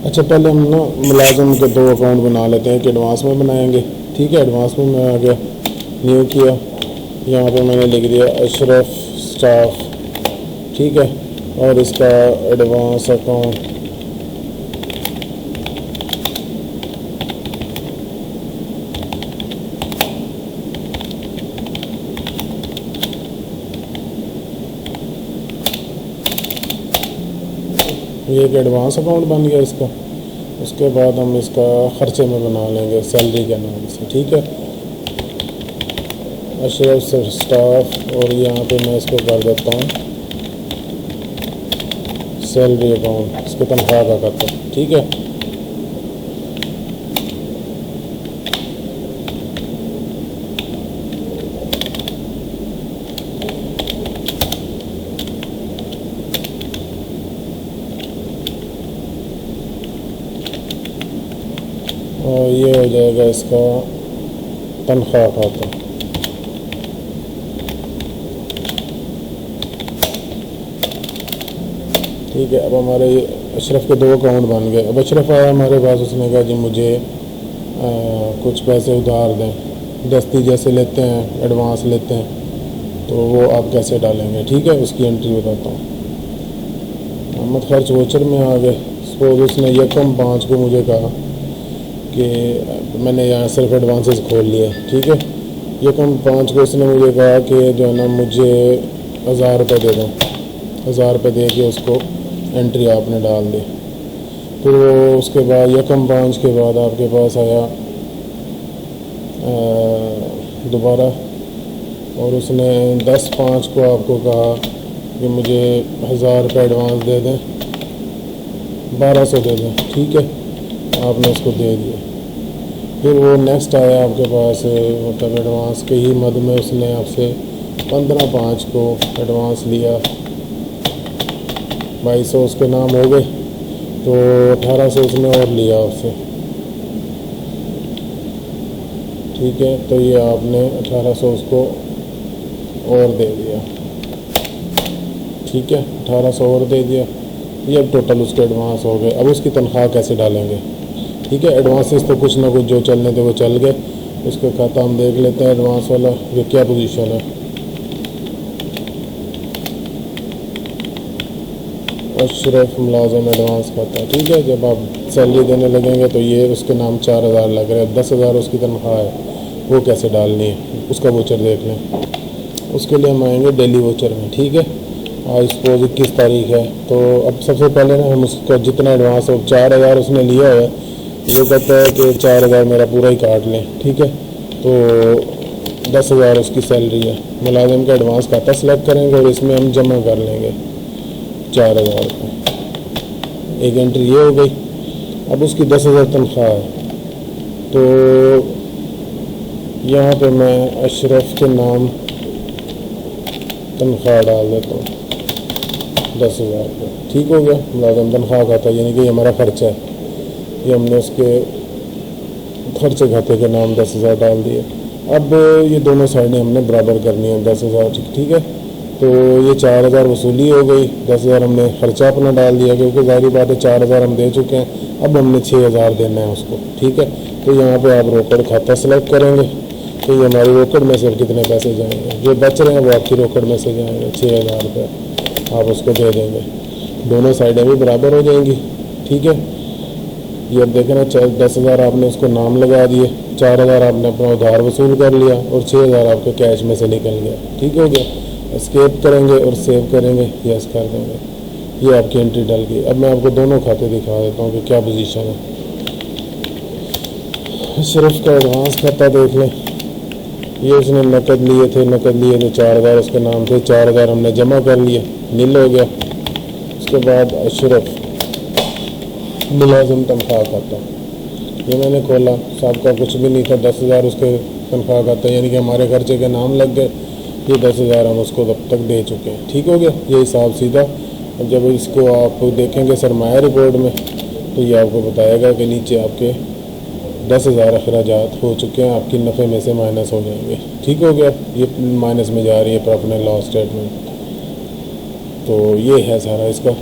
अच्छा, पहले हम ना मुलाजिम के दो अकाउंट बना लेते हैं कि एडवांस में बनाएंगे। ठीक है, एडवांस में मैं आ गया, न्यू किया, यहाँ पे मैंने लिख दिया अशरफ स्टाफ। ठीक है, और इसका एडवांस अकाउंट ये एक एडवांस अकाउंट बन गया इसका। उसके बाद हम इसका ख़र्चे में बना लेंगे सैलरी के नाम से। ठीक है, अशरफ स्टाफ, और यहाँ पे मैं इसको कर देता हूँ सैलरी अकाउंट, इसको तनख्वाह का खाता। ठीक है, और ये हो जाएगा इसका तनख्वाह खाता। ठीक है, अब हमारे अशरफ के दो अकाउंट बन गए। अब अशरफ आया हमारे पास, उसने कहा जी मुझे कुछ पैसे उधार दें, दस्ती जैसे लेते हैं, एडवांस लेते हैं, तो वो आप कैसे डालेंगे। ठीक है, उसकी एंट्री बताता हूँ। आमद खर्च वोचर में आ गए। सपोज उसने यकम 5 को मुझे कहा कि मैंने यहाँ सिर्फ एडवांसेस खोल लिए। ठीक है, यकम 5 को उसने मुझे कहा कि जो है ना मुझे 1000 रुपये दे दें। 1000 रुपये दे के उसको एंट्री आपने डाल दी। फिर वो उसके बाद यकम 5 के बाद आपके पास आया दोबारा, और उसने 10/5 को आपको कहा कि मुझे 1000 रुपये एडवांस दे दें, 1200 दे दें। ठीक है, आपने उसको दे दिया। फिर वो नेक्स्ट आया आपके पास, मतलब एडवांस के ही मद में उसने आपसे 15/5 को एडवांस लिया, 2200 उसके नाम हो गए, तो 1800 उसने और लिया आपसे। ठीक है, तो ये आपने 1800 उसको और दे दिया। ठीक है, 1800 और दे दिया। ये अब टोटल उसके एडवांस हो गए। अब उसकी तनख्वाह कैसे डालेंगे। ठीक है, एडवांसेस तो कुछ ना कुछ जो चलने थे वो चल गए। उसका खाता हम देख लेते हैं, एडवांस वाला ये क्या पोजीशन है। अशरफ मुलाजिम एडवांस खाता। ठीक है, जब आप सैलरी देने लगेंगे तो ये उसके नाम 4000 लग रहे हैं, 10,000 उसकी तनख्वाह है, वो कैसे डालनी है उसका वोचर देख लें। उसके लिए हम आएंगे डेली वोचर में। ठीक है, आज सपोज 21 तारीख है, तो अब सबसे पहले ना हम उसका जितना एडवांस हो 4000 उसने लिया है, ये कहता है कि 4000 मेरा पूरा ही काट लें। ठीक है, तो 10,000 उसकी सैलरी है। मुलाजिम का एडवांस खाता सेलेक्ट करेंगे और इसमें हम जमा कर लेंगे 4000 रुपये। एक एंट्री ये हो गई। अब उसकी 10,000 तनख्वाह है, तो यहाँ पे मैं अशरफ के नाम तनख्वाह डाल देता हूँ 10,000 रुपये। ठीक हो गया, मुलाजिम तनख्वाह खाता, यानी कि हमारा खर्चा है, ये हमने उसके खर्चे खाते के नाम 10,000 डाल दिए। अब ये दोनों साइडें हमने बराबर करनी है 10,000। ठीक है, तो ये 4000 वसूली हो गई, 10,000 हमने खर्चा अपना डाल दिया, क्योंकि जाहिर बात है 4000 हम दे चुके हैं। अब हमने 6000 देना है उसको। ठीक है, तो यहाँ पे आप रोकड़ खाता सेलेक्ट करेंगे, तो ये हमारी रोकड़ में से कितने पैसे जाएंगे, जो बच रहे हैं वो आपकी रोकड़ में से जाएंगे, 6000 रुपये आप उसको दे देंगे। दोनों साइडें भी बराबर हो जाएंगी। ठीक है, ये अब देखें ना, 10,000 आपने उसको नाम लगा दिए, 4000 आपने अपना उधार वसूल कर लिया, और 6000 आपके कैश में से निकल गया। ठीक हो गया, एस्केप करेंगे और सेव करेंगे, यस कर देंगे, ये आपकी एंट्री डल गई। अब मैं आपको दोनों खाते दिखा देता हूँ कि क्या पोजीशन है। अशरफ का एडवांस खाता देख लें, ये उसने नकद लिए थे, नकद लिए थे 4000 उसके नाम थे, 4000 हमने जमा कर लिए, नील हो गया। उसके बाद अशरफ मुलाजिम तनख्वाह खाता, ये मैंने खोला, साहब का कुछ भी नहीं था, 10,000 उसके तनख्वाह खाता, यानी कि हमारे खर्चे के नाम लग गए। ये 10,000 हम उसको अब तक दे चुके हैं। ठीक हो गया, ये हिसाब सीधा। अब जब इसको आप देखेंगे सरमाया रिपोर्ट में, तो ये आपको बताएगा कि नीचे आपके 10,000 अखराजात हो चुके हैं, आपकी नफ़े में से माइनस हो जाएंगे। ठीक हो गया, ये माइनस में जा रही है प्रॉफिट एंड लॉस स्टेटमेंट। तो ये है सारा इसका।